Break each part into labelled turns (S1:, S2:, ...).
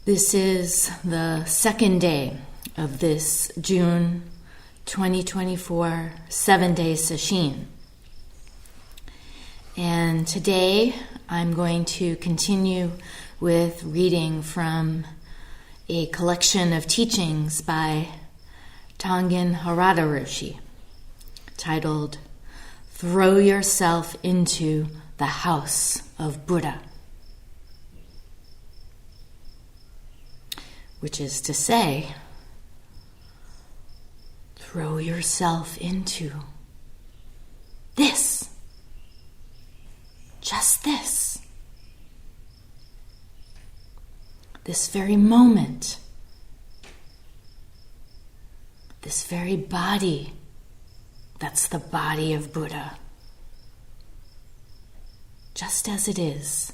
S1: This is the second day of this June 2024 7-day sesshin. And today I'm going to continue with reading from a collection of teachings by Tonglen Harada Roshi titled Throw Yourself into the House of Buddha, which is to say, throw yourself into this, just this very moment, this very body that's the body of Buddha, just as it is.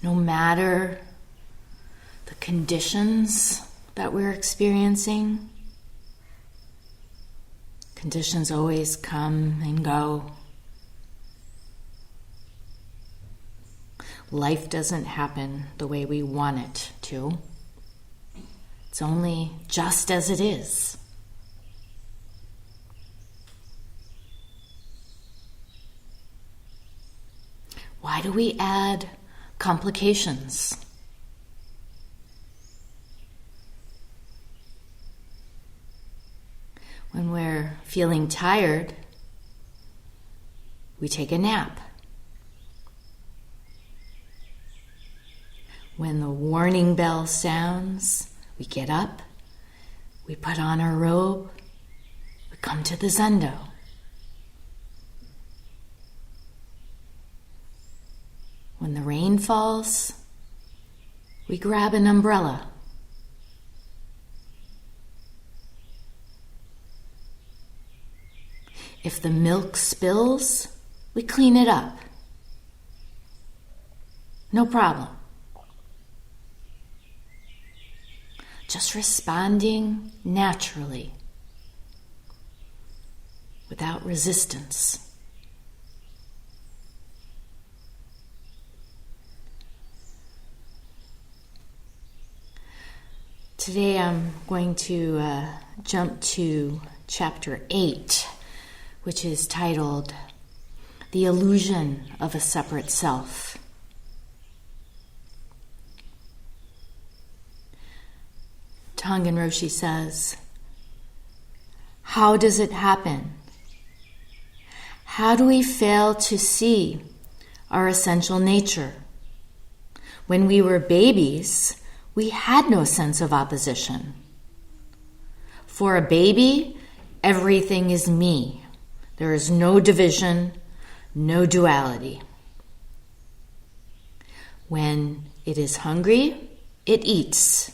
S1: No matter the conditions that we're experiencing, conditions always come and go. Life doesn't happen the way we want it to. It's only just as it is. Why do we add complications? When we're feeling tired, we take a nap. When the warning bell sounds, we get up, we put on our robe, we come to the zendo. When the rain falls, we grab an umbrella. If the milk spills, we clean it up. No problem. Just responding naturally, without resistance. Today I'm going to jump to chapter 8, which is titled The Illusion of a Separate Self. Tonglen Roshi says, how does it happen? How do we fail to see our essential nature? When we were babies, we had no sense of opposition. For a baby, everything is me. There is no division, no duality. When it is hungry, it eats.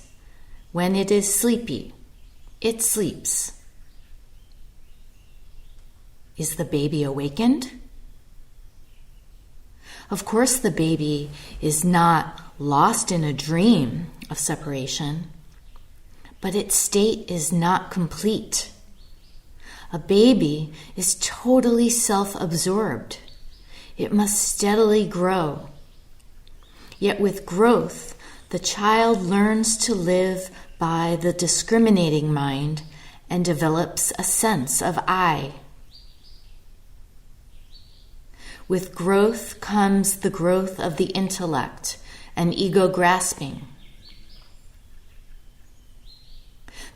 S1: When it is sleepy, it sleeps. Is the baby awakened? Of course, the baby is not lost in a dream of separation, but its state is not complete. A baby is totally self-absorbed. It must steadily grow. Yet with growth, the child learns to live by the discriminating mind and develops a sense of I. With growth comes the growth of the intellect and ego grasping.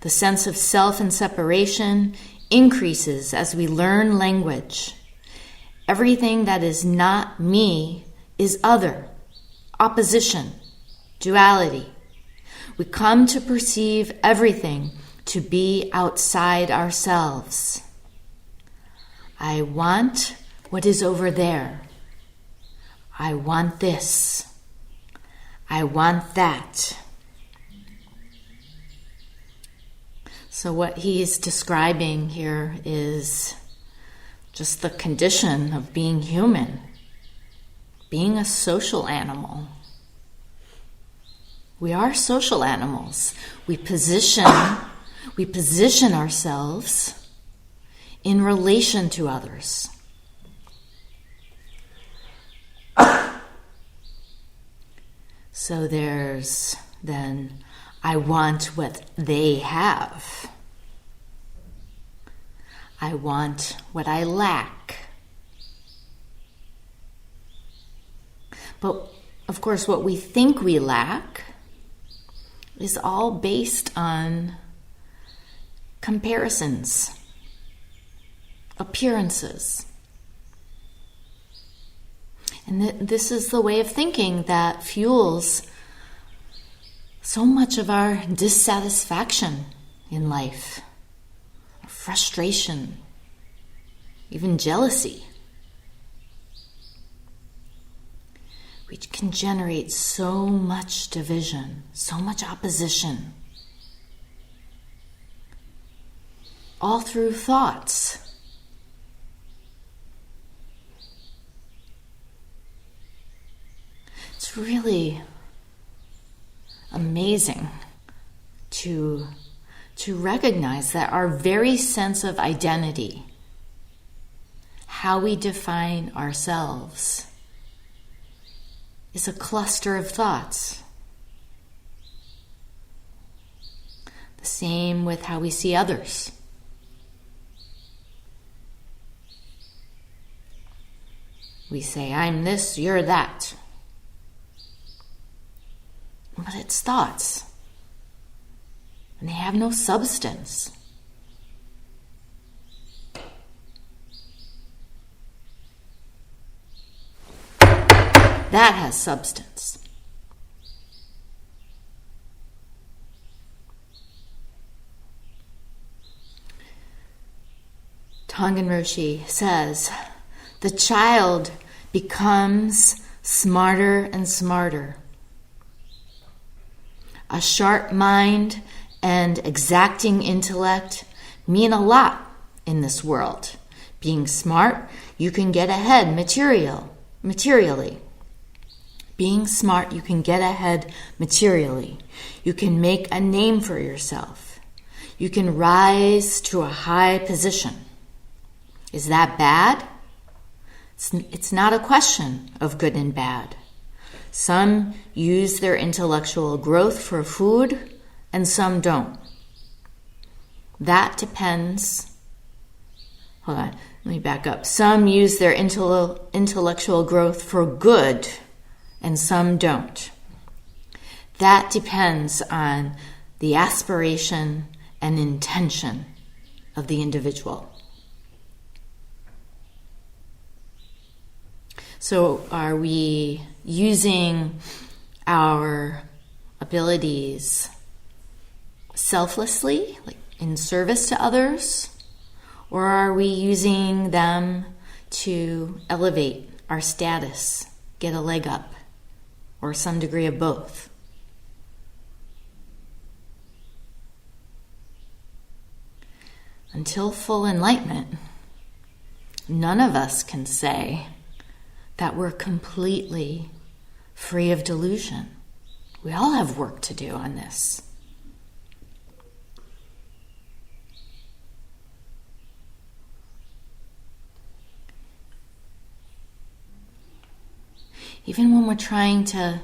S1: The sense of self and separation increases as we learn language. Everything that is not me is other, opposition, duality. We come to perceive everything to be outside ourselves. I want what is over there. I want this. I want that. So what he's describing here is just the condition of being human, being a social animal. We are social animals. We position ourselves in relation to others. So there's then, I want what they have. I want what I lack. But of course, what we think we lack is all based on comparisons, appearances. And this is the way of thinking that fuels so much of our dissatisfaction in life, frustration, even jealousy, which can generate so much division, so much opposition, all through thoughts. It's really amazing to recognize that our very sense of identity, how we define ourselves, is a cluster of thoughts. The same with how we see others. We say, I'm this, you're that. But it's thoughts. And they have no substance. That has substance. Tongan Roshi says, the child becomes smarter and smarter. A sharp mind and exacting intellect mean a lot in this world. Being smart, you can get ahead materially. Being smart, you can get ahead materially. You can make a name for yourself. You can rise to a high position. Is that bad? It's not a question of good and bad. Some use their intellectual growth for food, and some don't. That depends. Hold on, let me back up. Some use their intellectual growth for good, and some don't. That depends on the aspiration and intention of the individual. So are we using our abilities selflessly, like in service to others? Or are we using them to elevate our status, get a leg up, or some degree of both? Until full enlightenment, none of us can say that we're completely free of delusion. We all have work to do on this. Even when we're trying to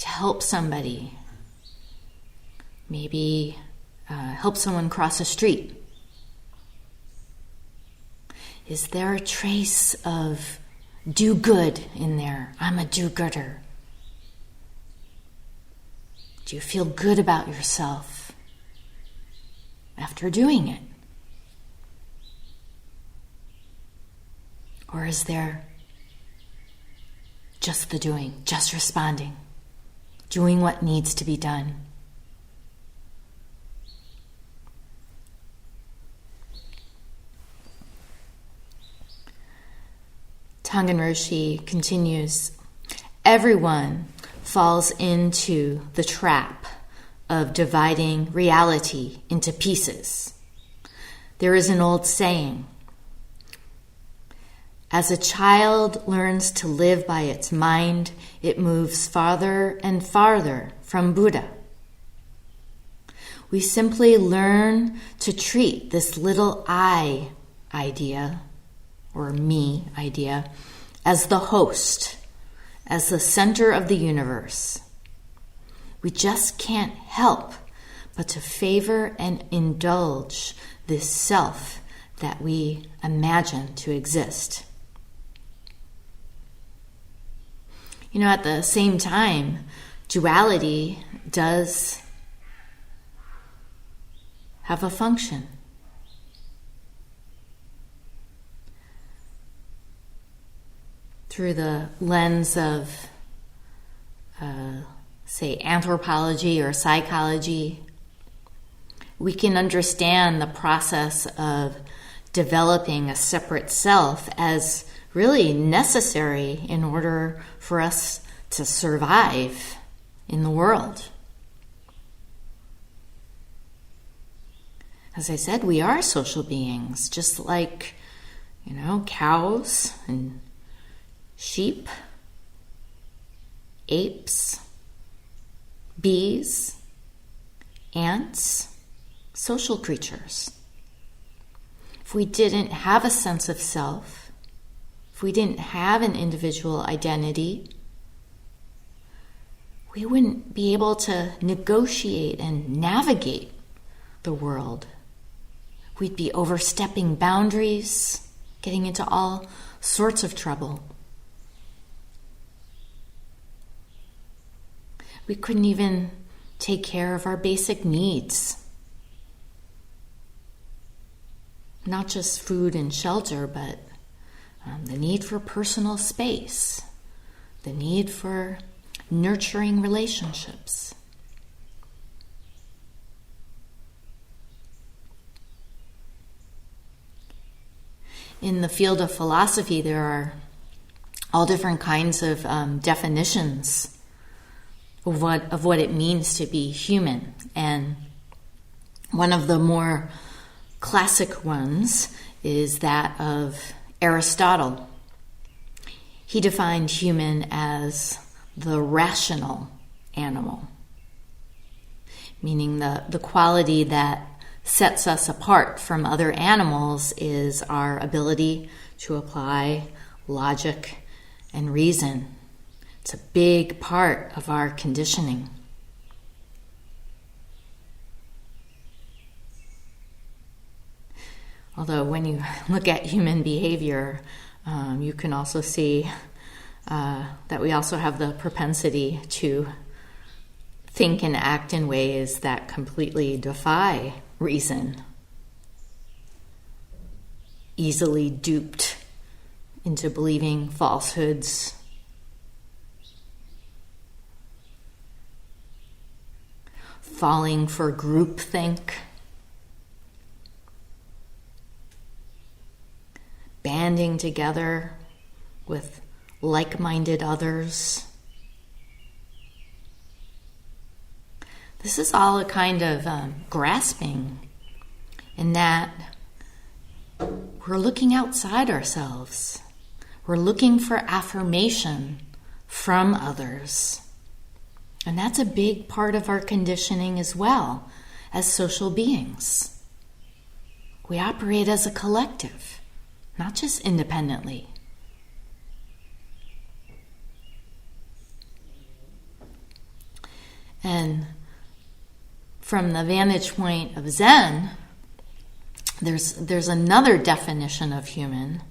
S1: help somebody, maybe help someone cross a street, is there a trace of do good in there? I'm a do-gooder. Do you feel good about yourself after doing it? Or is there just the doing, just responding, doing what needs to be done? Tongan Roshi continues, everyone falls into the trap of dividing reality into pieces. There is an old saying, as a child learns to live by its mind, it moves farther and farther from Buddha. We simply learn to treat this little I idea, or me idea, as the host, as the center of the universe. We just can't help but to favor and indulge this self that we imagine to exist. At the same time, duality does have a function. Through the lens of, say, anthropology or psychology, we can understand the process of developing a separate self as really necessary in order for us to survive in the world. As I said, we are social beings, just like, cows and sheep, apes, bees, ants, social creatures. If we didn't have a sense of self, if we didn't have an individual identity, we wouldn't be able to negotiate and navigate the world. We'd be overstepping boundaries, getting into all sorts of trouble. We couldn't even take care of our basic needs. Not just food and shelter, but the need for personal space, the need for nurturing relationships. In the field of philosophy, there are all different kinds of definitions of what it means to be human. And one of the more classic ones is that of Aristotle. He defined human as the rational animal, meaning the quality that sets us apart from other animals is our ability to apply logic and reason. It's a big part of our conditioning. Although when you look at human behavior, you can also see that we also have the propensity to think and act in ways that completely defy reason. Easily duped into believing falsehoods. Falling for groupthink. Banding together with like-minded others. This is all a kind of grasping, in that we're looking outside ourselves. We're looking for affirmation from others. And that's a big part of our conditioning as well, as social beings. We operate as a collective, not just independently. And from the vantage point of Zen, there's another definition of human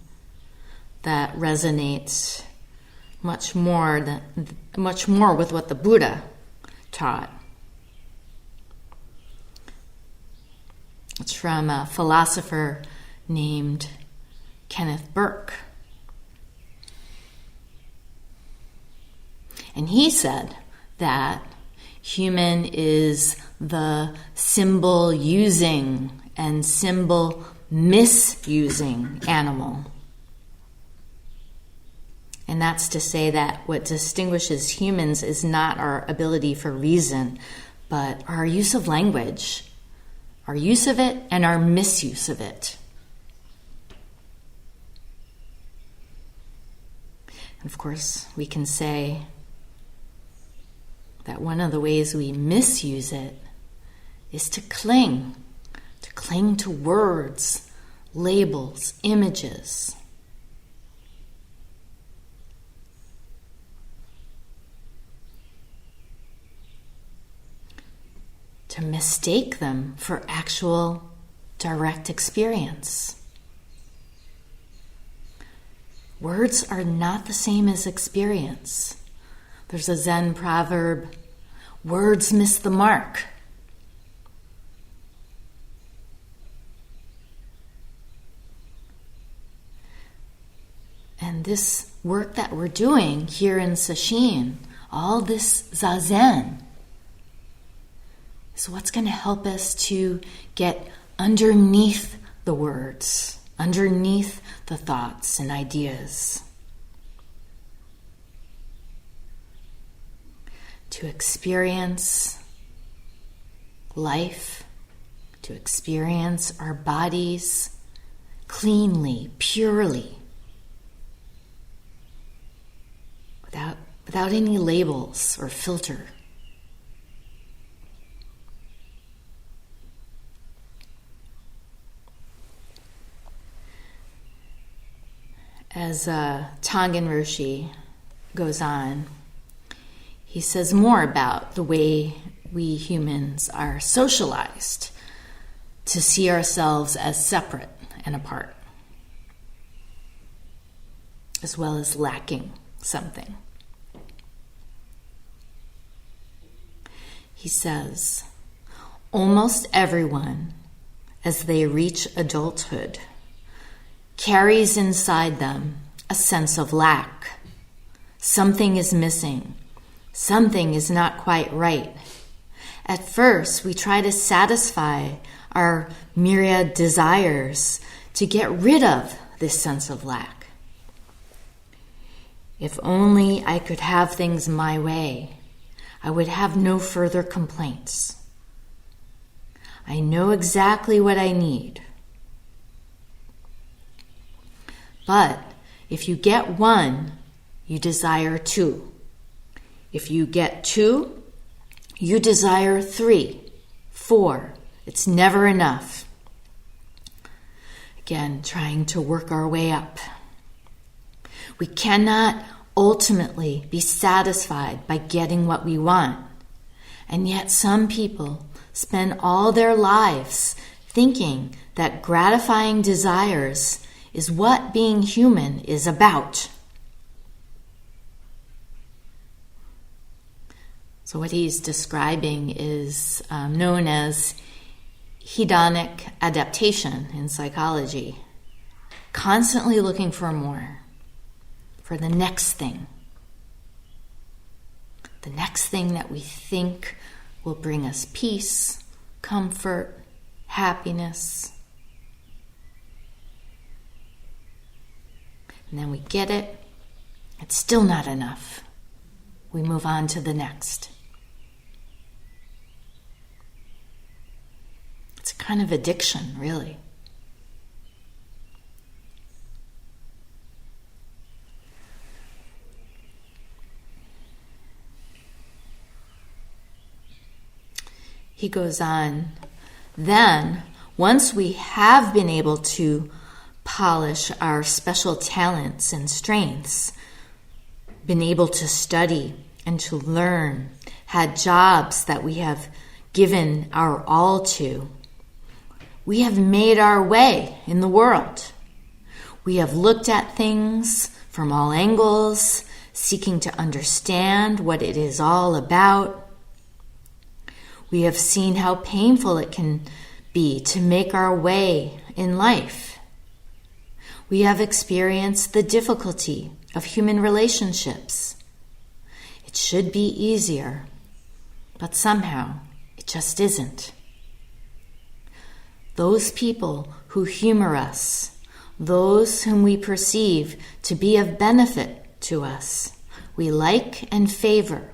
S1: that resonates much more with what the Buddha taught. It's from a philosopher named Kenneth Burke. And he said that human is the symbol using and symbol misusing animal. And that's to say that what distinguishes humans is not our ability for reason, but our use of language, our use of it and our misuse of it. And of course, we can say that one of the ways we misuse it is to cling to words, labels, images. to mistake them for actual direct experience. Words are not the same as experience. There's a Zen proverb, words miss the mark. And this work that we're doing here in Sesshin, all this Zazen, is what's going to help us to get underneath the words, underneath the thoughts and ideas, to experience life, to experience our bodies cleanly, purely, without any labels or filter. As Tonglen Roshi goes on, he says more about the way we humans are socialized to see ourselves as separate and apart, as well as lacking something. He says, almost everyone, as they reach adulthood, carries inside them a sense of lack. Something is missing. Something is not quite right. At first, we try to satisfy our myriad desires to get rid of this sense of lack. If only I could have things my way, I would have no further complaints. I know exactly what I need. But if you get one, you desire two. If you get two, you desire 3, 4. It's never enough. Again, trying to work our way up. We cannot ultimately be satisfied by getting what we want. And yet some people spend all their lives thinking that gratifying desires is what being human is about. So what he's describing is known as hedonic adaptation in psychology. Constantly looking for more, for the next thing. The next thing that we think will bring us peace, comfort, happiness. And then we get it. It's still not enough. We move on to the next. It's a kind of addiction, really. He goes on, then, once we have been able to polish our special talents and strengths, been able to study and to learn, had jobs that we have given our all to, we have made our way in the world. We have looked at things from all angles, seeking to understand what it is all about. We have seen how painful it can be to make our way in life. We have experienced the difficulty of human relationships. It should be easier, but somehow it just isn't. Those people who humor us, those whom we perceive to be of benefit to us, we like and favor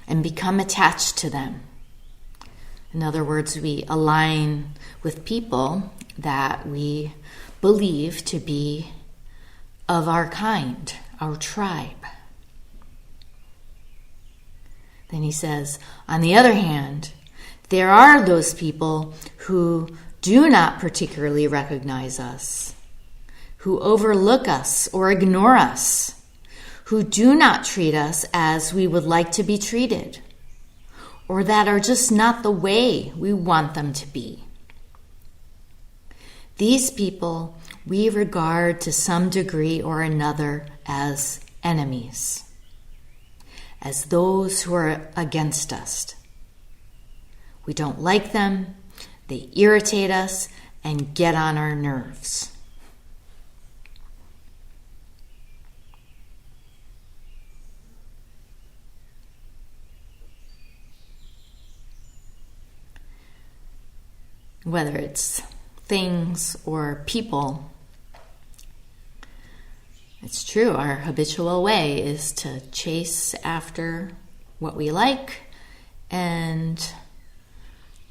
S1: and become attached to them. In other words, we align with people that we believe to be of our kind, our tribe. Then he says, on the other hand, there are those people who do not particularly recognize us, who overlook us or ignore us, who do not treat us as we would like to be treated, or that are just not the way we want them to be. These people we regard to some degree or another as enemies, as those who are against us. We don't like them, they irritate us and get on our nerves. Whether it's things or people, it's true, our habitual way is to chase after what we like and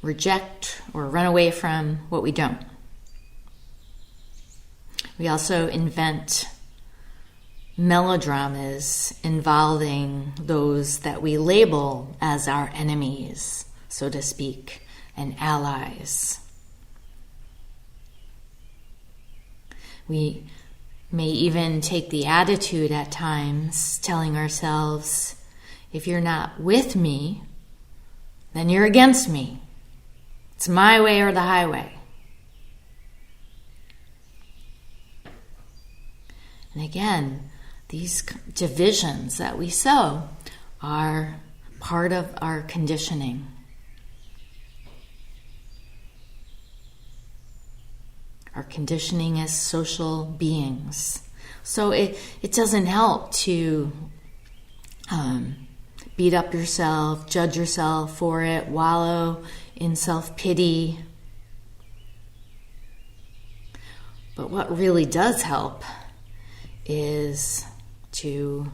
S1: reject or run away from what we don't. We also invent melodramas involving those that we label as our enemies, so to speak, and allies. We may even take the attitude at times, telling ourselves, if you're not with me, then you're against me. It's my way or the highway. And again, these divisions that we sow are part of our conditioning. Our conditioning as social beings. So it doesn't help to beat up yourself, judge yourself for it, wallow in self-pity. But what really does help is to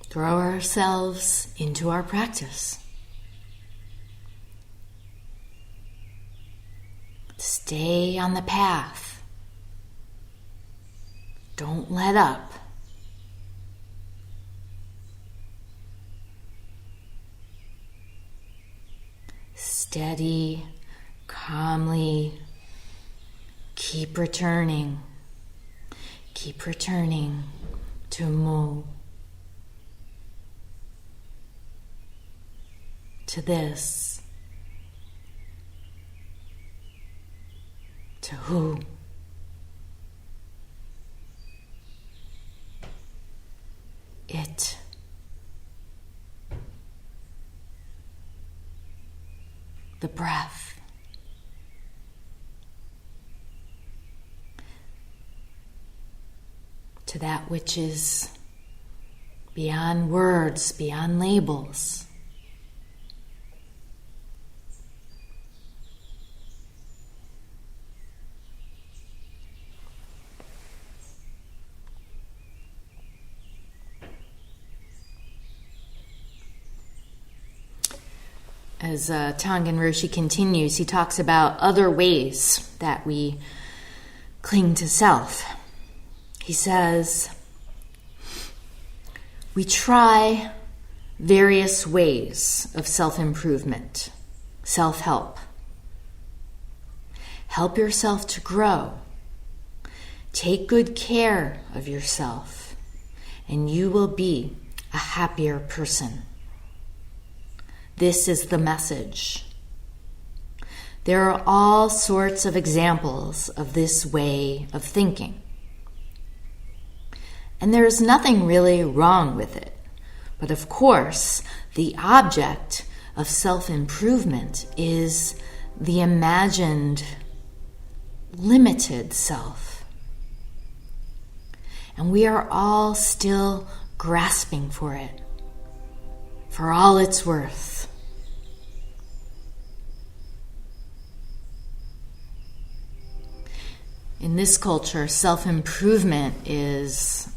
S1: throw ourselves into our practice. Stay on the path. Don't let up. Steady, calmly, keep returning to Mu, to this, to Hu. It. The breath. To that which is beyond words, beyond labels. As Tonglen Roshi continues, he talks about other ways that we cling to self. He says, we try various ways of self-improvement, self-help. Help yourself to grow. Take good care of yourself, and you will be a happier person. This is the message. There are all sorts of examples of this way of thinking. And there is nothing really wrong with it. But of course, the object of self-improvement is the imagined, limited self. And we are all still grasping for it, for all it's worth. In this culture, self-improvement is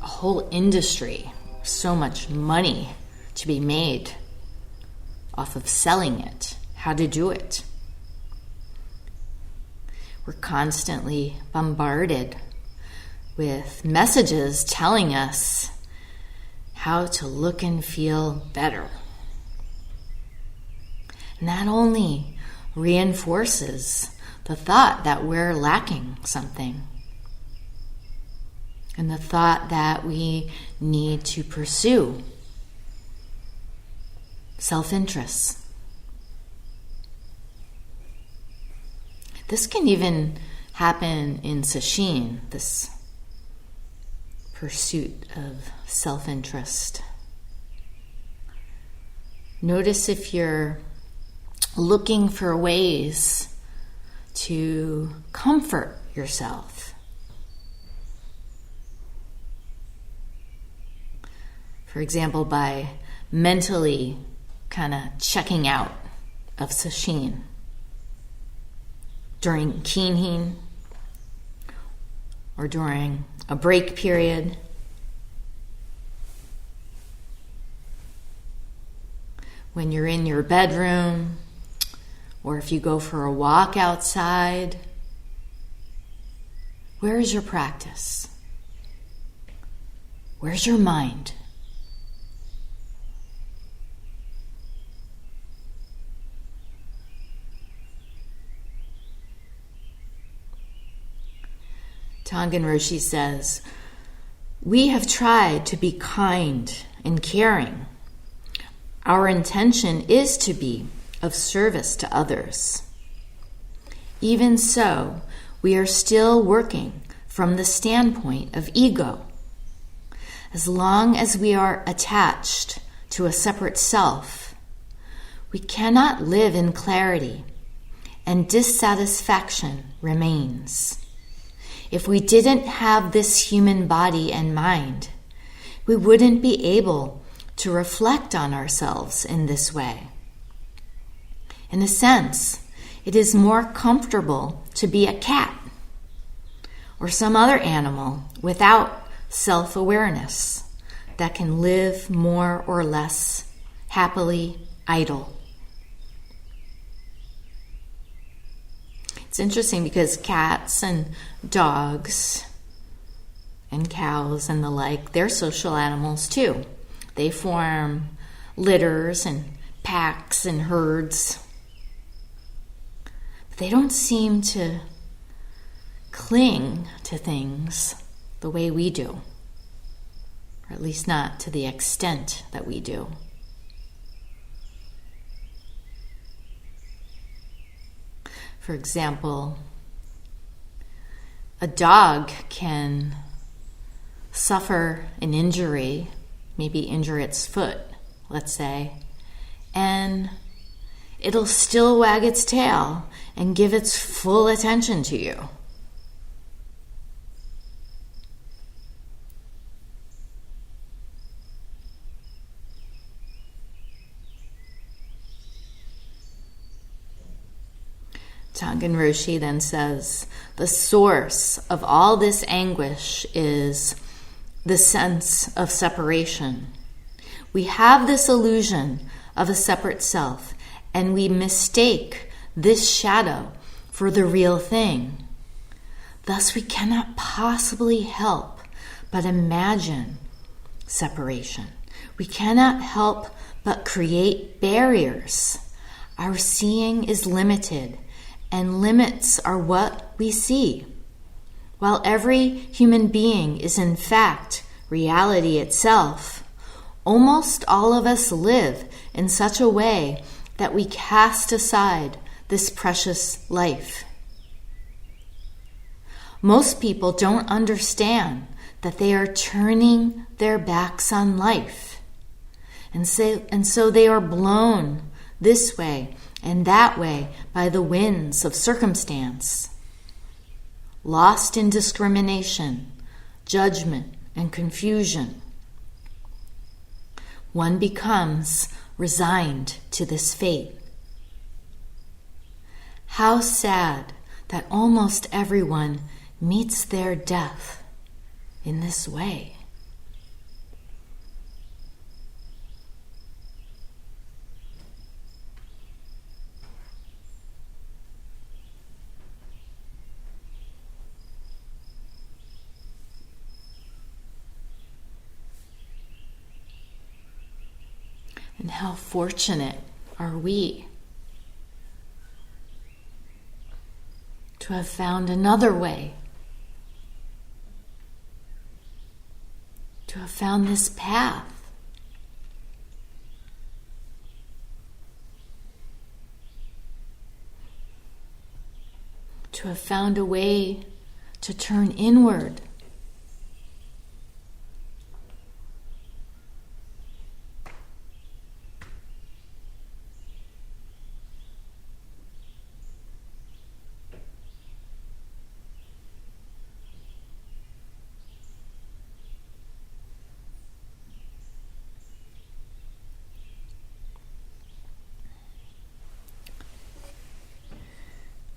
S1: a whole industry, so much money to be made off of selling it, how to do it. We're constantly bombarded with messages telling us how to look and feel better. And that only reinforces the thought that we're lacking something, and the thought that we need to pursue self-interest. This can even happen in sesshin, this pursuit of self-interest. Notice if you're looking for ways to comfort yourself. For example, by mentally kind of checking out of sesshin during kinhin or during a break period. When you're in your bedroom, or if you go for a walk outside, where is your practice? Where's your mind? Tonglen Roshi says, "We have tried to be kind and caring. Our intention is to be of service to others. Even so, we are still working from the standpoint of ego. As long as we are attached to a separate self, we cannot live in clarity, and dissatisfaction remains. If we didn't have this human body and mind, we wouldn't be able to reflect on ourselves in this way. In a sense, it is more comfortable to be a cat or some other animal without self-awareness that can live more or less happily idle." It's interesting because cats and dogs and cows and the like, they're social animals too. They form litters and packs and herds. But they don't seem to cling to things the way we do, or at least not to the extent that we do. For example, a dog can suffer an injury, maybe injure its foot, let's say, and it'll still wag its tail and give its full attention to you. Tonglen Roshi then says, "The source of all this anguish is the sense of separation. We have this illusion of a separate self, and we mistake this shadow for the real thing. Thus, we cannot possibly help but imagine separation. We cannot help but create barriers. Our seeing is limited, and limits are what we see. While every human being is in fact reality itself, almost all of us live in such a way that we cast aside this precious life. Most people don't understand that they are turning their backs on life, and so they are blown this way and that way by the winds of circumstance, lost in discrimination, judgment, and confusion. One becomes resigned to this fate. How sad that almost everyone meets their death in this way." And how fortunate are we to have found another way, to have found this path. to have found a way to turn inward.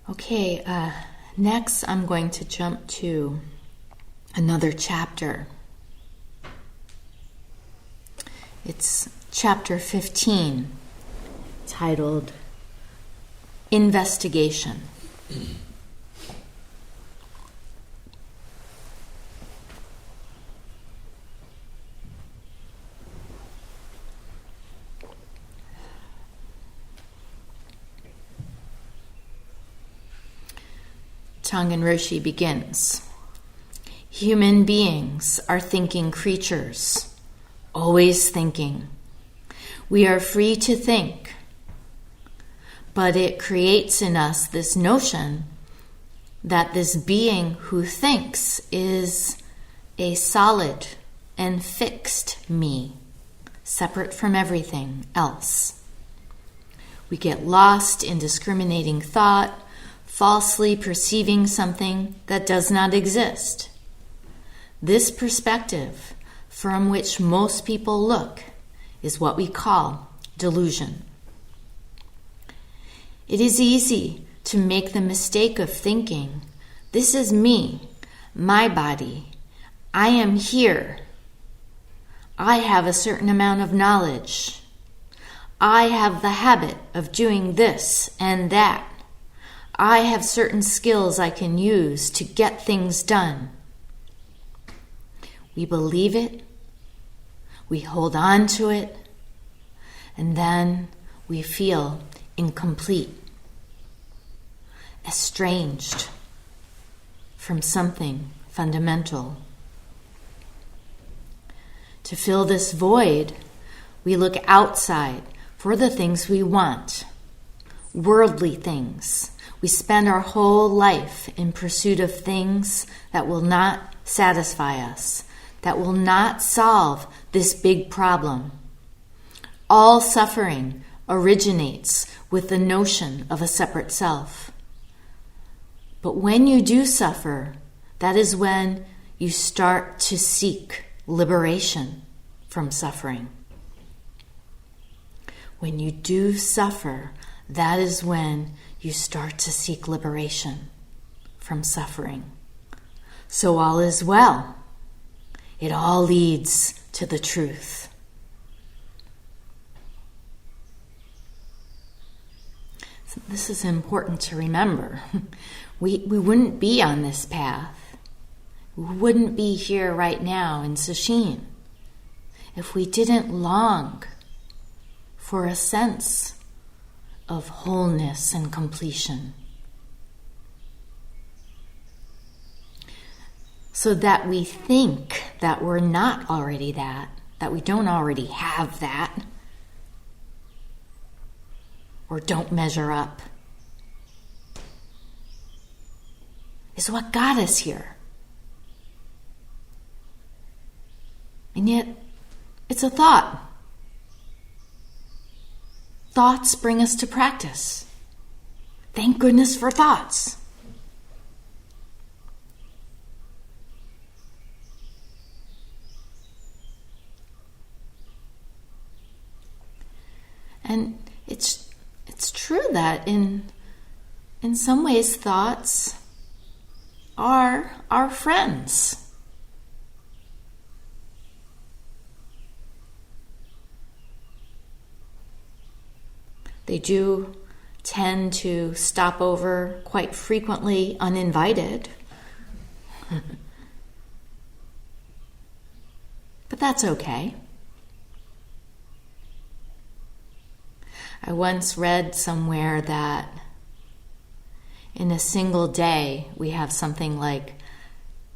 S1: Okay, next I'm going to jump to another chapter. It's chapter 15, titled Investigation. Tonglen Roshi begins. Human beings are thinking creatures, always thinking. We are free to think, but it creates in us this notion that this being who thinks is a solid and fixed me, separate from everything else. We get lost in discriminating thought, falsely perceiving something that does not exist. This perspective, from which most people look, is what we call delusion. It is easy to make the mistake of thinking, this is me, my body, I am here, I have a certain amount of knowledge, I have the habit of doing this and that, I have certain skills I can use to get things done. We believe it, we hold on to it, and then we feel incomplete, estranged from something fundamental. To fill this void, we look outside for the things we want, worldly things. We spend our whole life in pursuit of things that will not satisfy us, that will not solve this big problem. All suffering originates with the notion of a separate self. But when you do suffer, that is when you start to seek liberation from suffering. When you do suffer, that is when you start to seek liberation from suffering. So all is well. It all leads to the truth. So this is important to remember. We wouldn't be on this path. We wouldn't be here right now in Sesshin if we didn't long for a sense of wholeness and completion, so that we think that we're not already that we don't already have that, or don't measure up, is what got us here. And yet, it's a thought. Thoughts bring us to practice. Thank goodness for thoughts. And it's true that in some ways thoughts are our friends. They do tend to stop over quite frequently uninvited. But that's okay. I once read somewhere that in a single day we have something like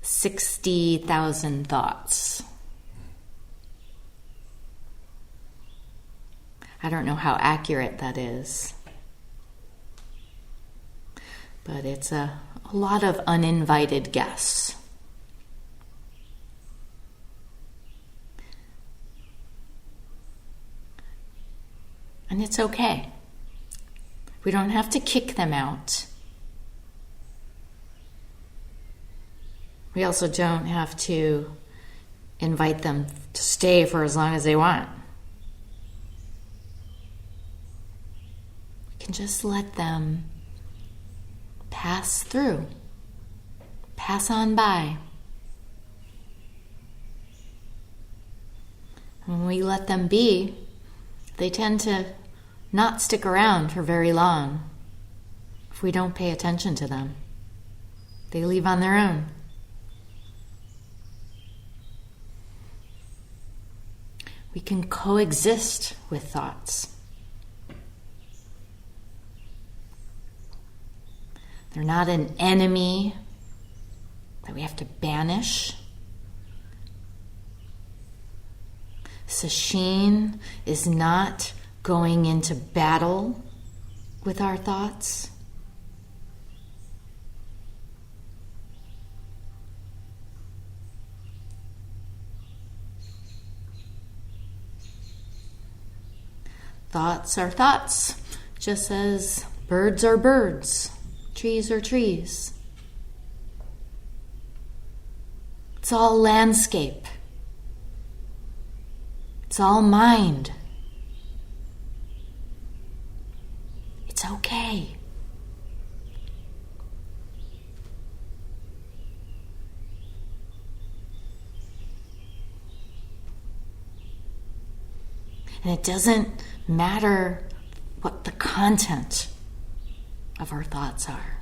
S1: 60,000 thoughts. I don't know how accurate that is, but it's a a lot of uninvited guests. And it's okay. We don't have to kick them out. We also don't have to invite them to stay for as long as they want. We can just let them pass through, pass on by. When we let them be, they tend to not stick around for very long if we don't pay attention to them. They leave on their own. We can coexist with thoughts. They're not an enemy that we have to banish. Sesshin is not going into battle with our thoughts. Thoughts are thoughts, just as birds are birds, trees are trees. It's all landscape. It's all mind. It's okay. And it doesn't matter what the content of our thoughts are.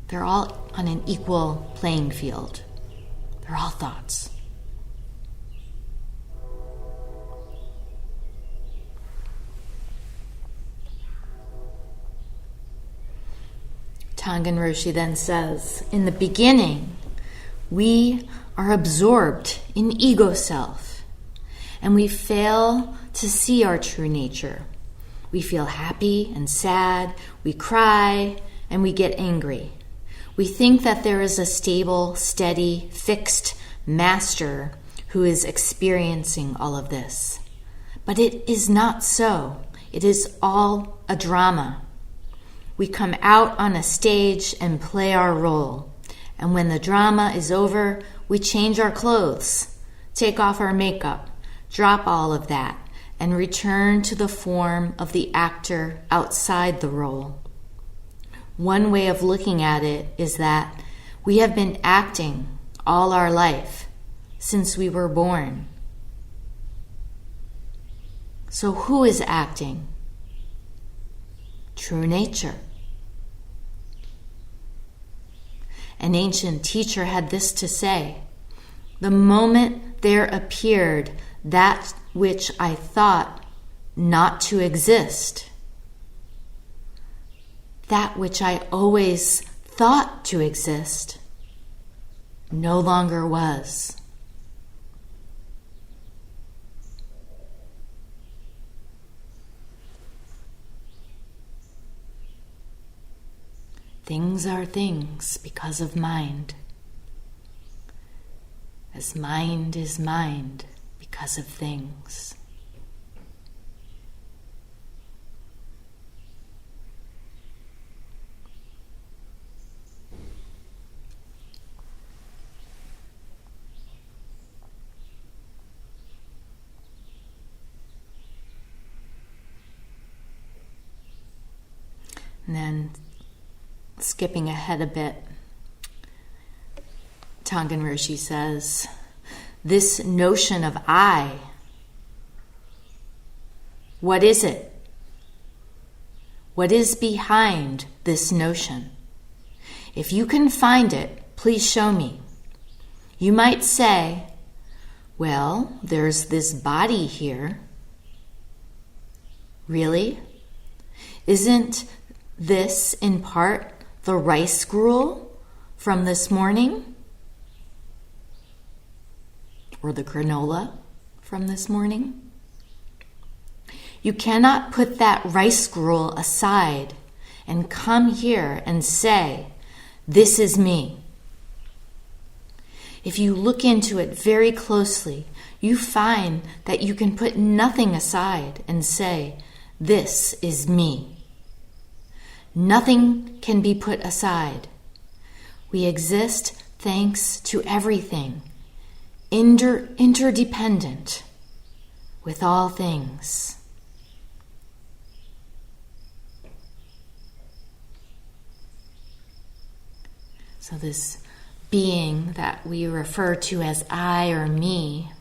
S1: They're all on an equal playing field. They're all thoughts. Tangen Roshi then says, in the beginning, we are absorbed in ego self, and we fail to see our true nature. We feel happy and sad, we cry, and we get angry. We think that there is a stable, steady, fixed master who is experiencing all of this. But it is not so. It is all a drama. We come out on a stage and play our role. And when the drama is over, we change our clothes, take off our makeup, drop all of that, and return to the form of the actor outside the role. One way of looking at it is that we have been acting all our life since we were born. So who is acting? True nature. An ancient teacher had this to say: the moment there appeared that which I thought not to exist, that which I always thought to exist no longer was. Things are things because of mind, as mind is mind because of things. And then, skipping ahead a bit, Tangen Roshi says, this notion of I, what is it? What is behind this notion? If you can find it, please show me. You might say, well, there's this body here. Really? Isn't this in part the rice gruel from this morning? Or the granola from this morning? You cannot put that rice gruel aside and come here and say, This is me. If you look into it very closely, you find that you can put nothing aside and say, this is me. Nothing can be put aside. We exist thanks to everything, interdependent with all things. So this being that we refer to as I or me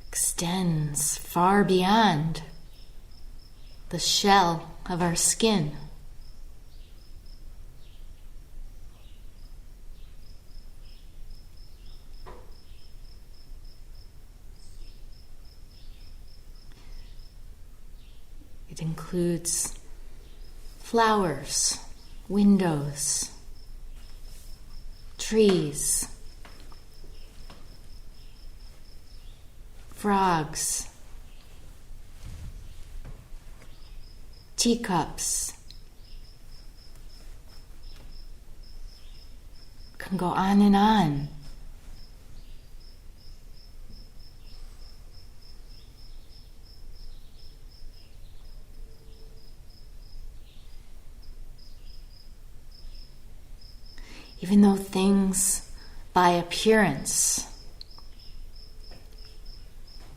S1: extends far beyond the shell of our skin. It includes flowers, windows, trees, frogs, teacups. Can go on and on. Even though things by appearance,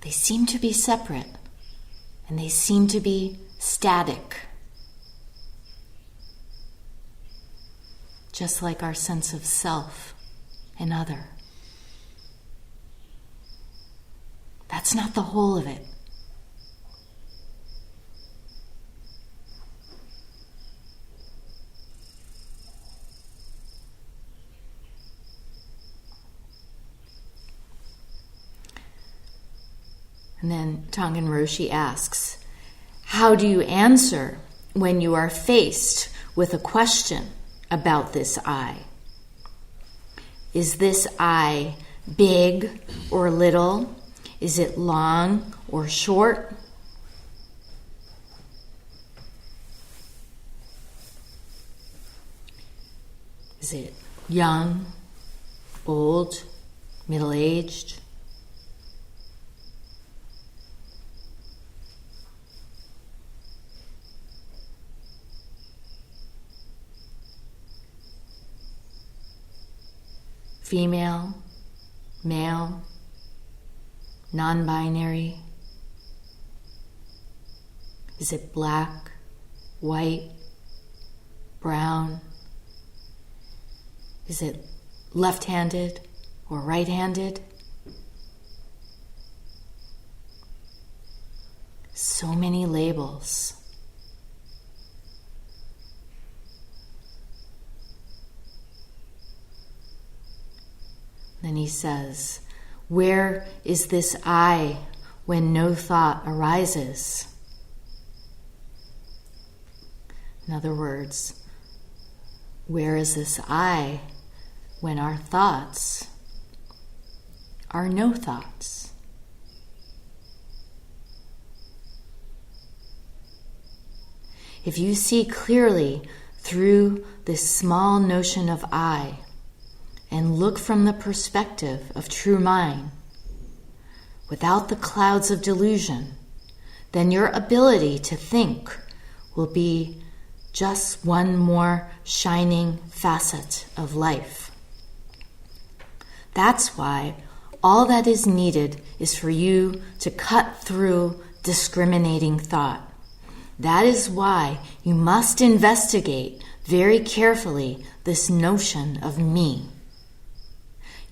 S1: they seem to be separate and they seem to be static, just like our sense of self and other. That's not the whole of it. And then Tongan Roshi asks, how do you answer when you are faced with a question about this I? Is this I big or little? Is it long or short? Is it young, old, middle-aged? Female, male, non-binary? Is it black, white, brown? Is it left-handed or right-handed? So many labels. Then he says, where is this I when no thought arises? In other words, where is this I when our thoughts are no thoughts? If you see clearly through this small notion of I, and look from the perspective of true mind, without the clouds of delusion, then your ability to think will be just one more shining facet of life. That's why all that is needed is for you to cut through discriminating thought. That is why you must investigate very carefully this notion of me.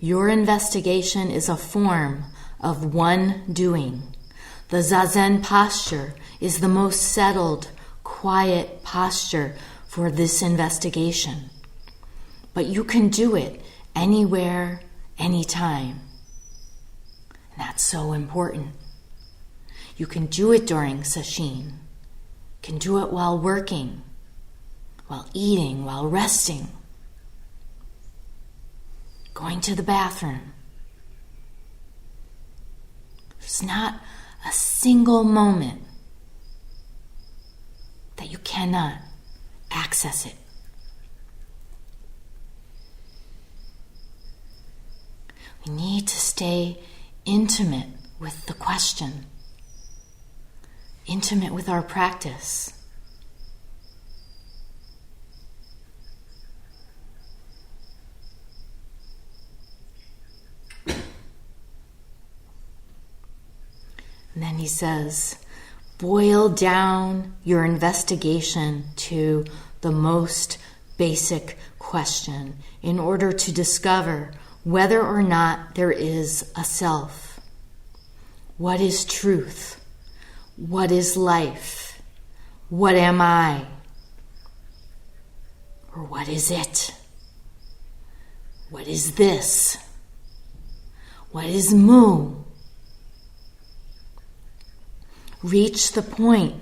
S1: Your investigation is a form of one doing. The Zazen posture is the most settled, quiet posture for this investigation. But you can do it anywhere, anytime. And that's so important. You can do it during sesshin. You can do it while working, while eating, while resting, going to the bathroom. There's not a single moment that you cannot access it. We need to stay intimate with the question, intimate with our practice. And then he says, boil down your investigation to the most basic question in order to discover whether or not there is a self. What is truth? What is life? What am I? Or what is it? What is this? What is Mu? Reach the point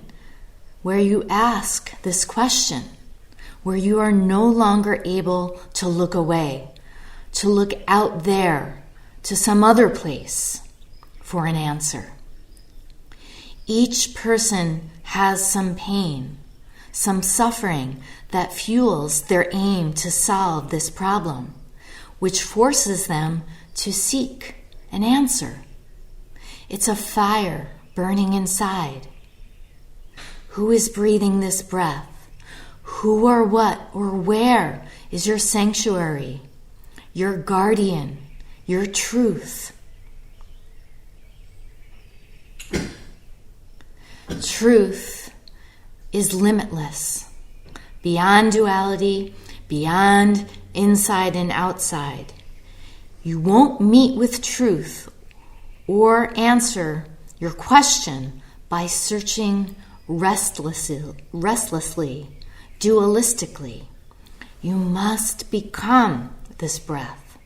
S1: where you ask this question, where you are no longer able to look away, to look out there to some other place for an answer. Each person has some pain, some suffering that fuels their aim to solve this problem, which forces them to seek an answer. It's a fire burning inside. Who is breathing this breath? Who or what or where is your sanctuary, your guardian, your truth? Truth is limitless, beyond duality, beyond inside and outside. You won't meet with truth or answer your question by searching restlessly, dualistically. You must become this breath.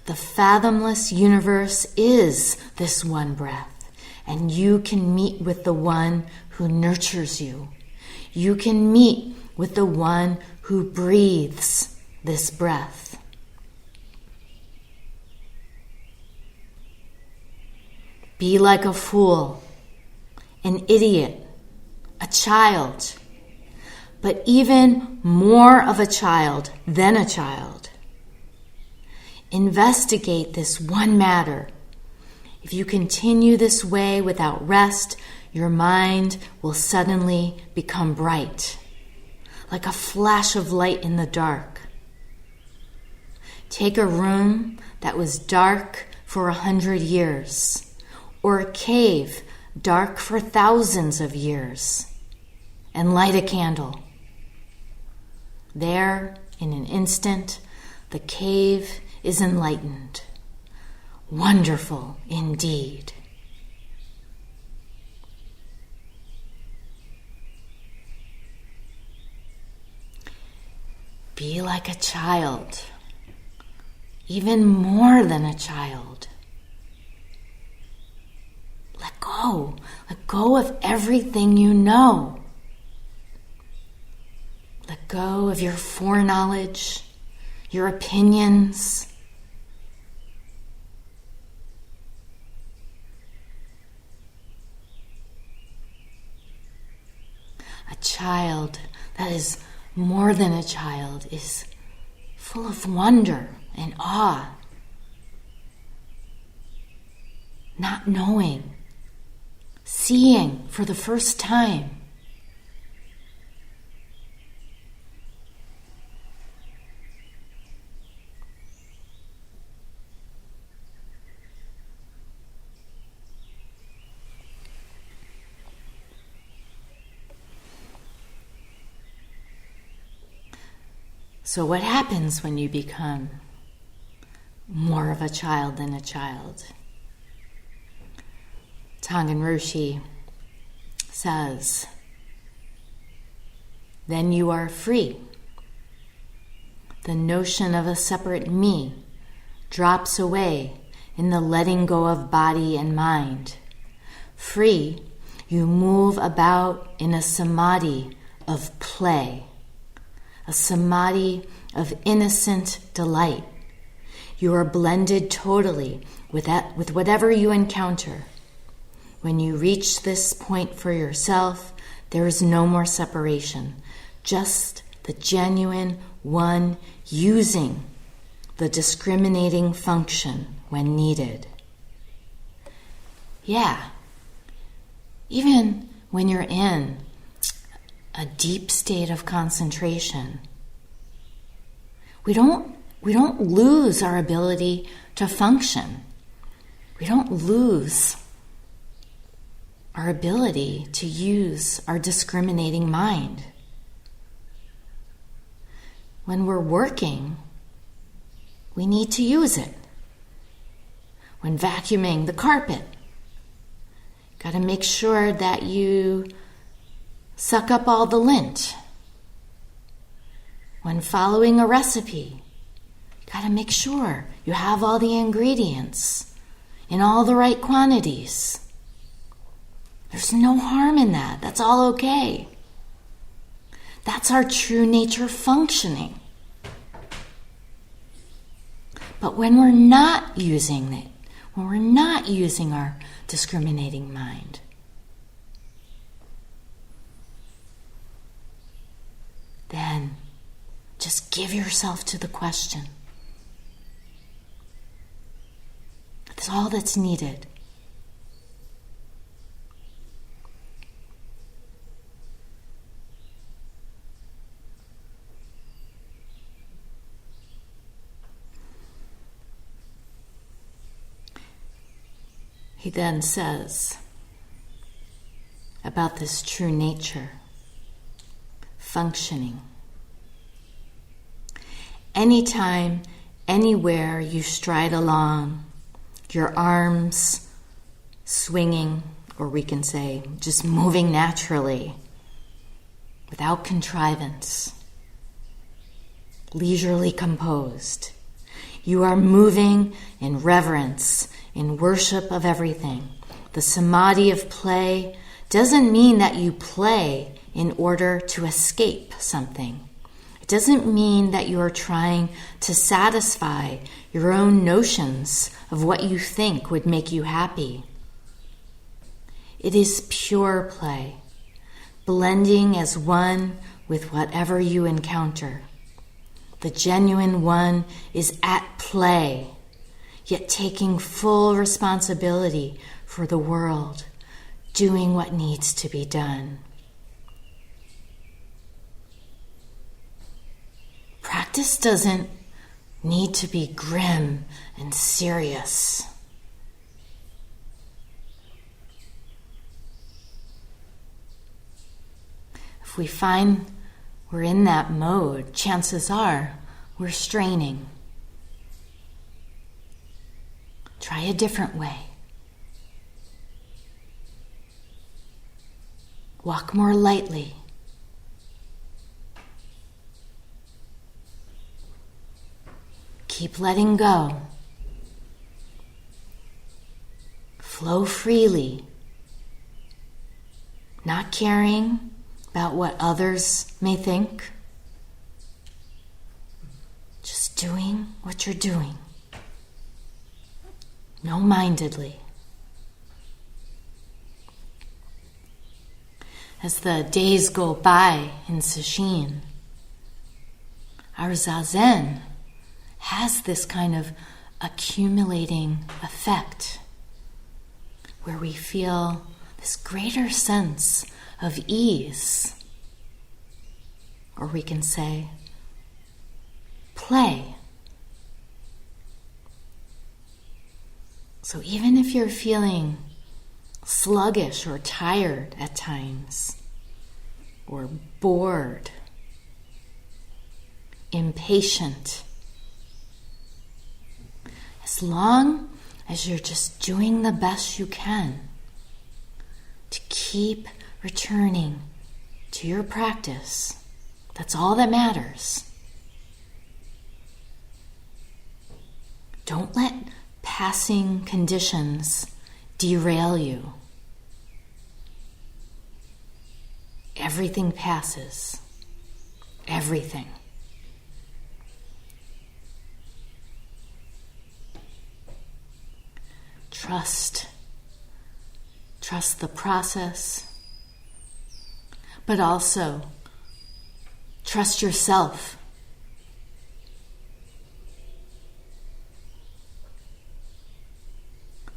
S1: The fathomless universe is this one breath, and you can meet with the one who nurtures you. You can meet with the one who breathes this breath. Be like a fool, an idiot, a child, but even more of a child than a child. Investigate this one matter. If you continue this way without rest, your mind will suddenly become bright, like a flash of light in the dark. Take a room that was dark for 100 years, or a cave dark for thousands of years, and light a candle. There, in an instant, the cave is enlightened. Wonderful indeed. Be like a child, even more than a child. Let go. Let go of everything you know. Let go of your foreknowledge, your opinions. A child that is more than a child is full of wonder and awe, not knowing, seeing for the first time. So what happens when you become more of a child than a child? Tongan Roshi says, then you are free. The notion of a separate me drops away in the letting go of body and mind. Free, you move about in a samadhi of play, a samadhi of innocent delight. You are blended totally with whatever you encounter. When you reach this point for yourself, there is no more separation, just the genuine one using the discriminating function when needed. Yeah, even when you're in a deep state of concentration, we don't lose our ability to function. We don't lose our ability to use our discriminating mind. When we're working, we need to use it. When vacuuming the carpet, got to make sure that you suck up all the lint. When following a recipe, got to make sure you have all the ingredients in all the right quantities. There's no harm in that. That's all okay. That's our true nature functioning. But when we're not using it, when we're not using our discriminating mind, then just give yourself to the question. That's all that's needed. He then says about this true nature functioning. Anytime, anywhere you stride along, your arms swinging, or we can say just moving naturally, without contrivance, leisurely composed. You are moving in reverence, in worship of everything. The samadhi of play doesn't mean that you play in order to escape something. It doesn't mean that you are trying to satisfy your own notions of what you think would make you happy. It is pure play, blending as one with whatever you encounter. The genuine one is at play, yet taking full responsibility for the world, doing what needs to be done. Practice doesn't need to be grim and serious. If we find we're in that mode, chances are we're straining. Try a different way. Walk more lightly. Keep letting go. Flow freely, not caring about what others may think. Just doing what you're doing. No-mindedly. As the days go by in Sesshin, our Zazen has this kind of accumulating effect where we feel this greater sense of ease, or we can say play. So even if you're feeling sluggish or tired at times, or bored, impatient, as long as you're just doing the best you can to keep returning to your practice, that's all that matters. Don't let passing conditions derail you. Everything passes. Everything. Trust. Trust the process, but also trust yourself.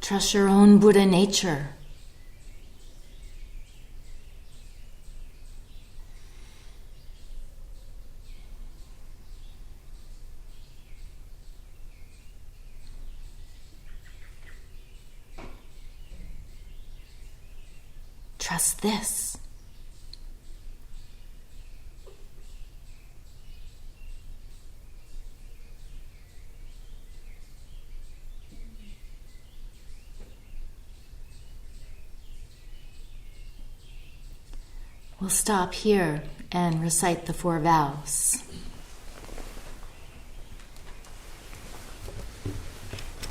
S1: Trust your own Buddha nature. Trust this. We'll stop here and recite the 4 vows.